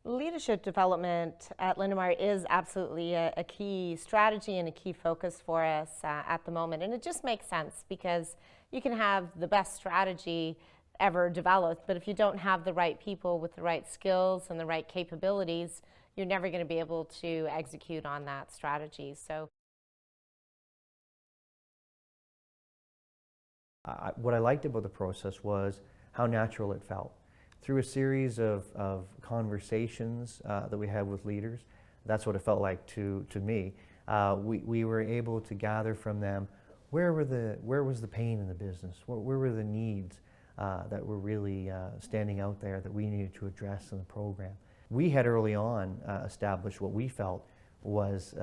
Leadership development at Linamar is absolutely a key strategy and a key focus for us at the moment. And it just makes sense because you can have the best strategy ever developed, but if you don't have the right people with the right skills and the right capabilities, you're never going to be able to execute on that strategy. So, what I liked about the process was how natural it felt. Through a series of conversations that we had with leaders, that's what it felt like to me. We were able to gather from them where was the pain in the business, where were the needs that were really standing out there that we needed to address in the program. We had early on established what we felt was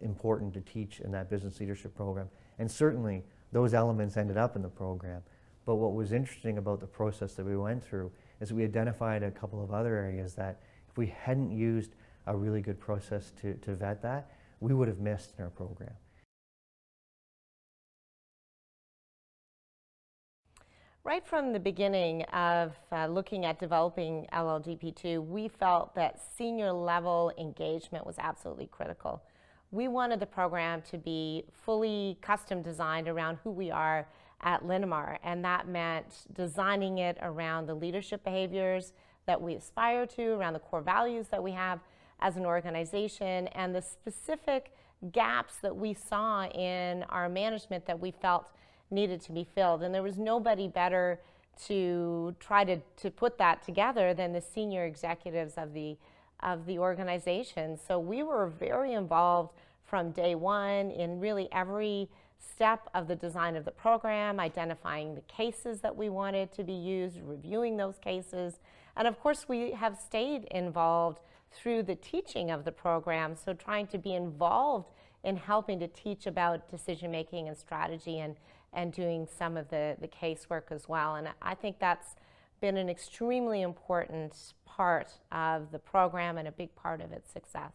important to teach in that business leadership program, and certainly those elements ended up in the program. But what was interesting about the process that we went through is we identified a couple of other areas that if we hadn't used a really good process to vet that, we would have missed in our program. Right from the beginning of looking at developing LLDP2, we felt that senior level engagement was absolutely critical. We wanted the program to be fully custom designed around who we are at Linamar, and that meant designing it around the leadership behaviors that we aspire to, around the core values that we have as an organization, and the specific gaps that we saw in our management that we felt needed to be filled. And there was nobody better to try to put that together than the senior executives of the organization. So we were very involved from day one in really every step of the design of the program, identifying the cases that we wanted to be used, reviewing those cases. And of course, we have stayed involved through the teaching of the program, so trying to be involved in helping to teach about decision making and strategy and doing some of the casework as well. And I think that's been an extremely important part of the program and a big part of its success.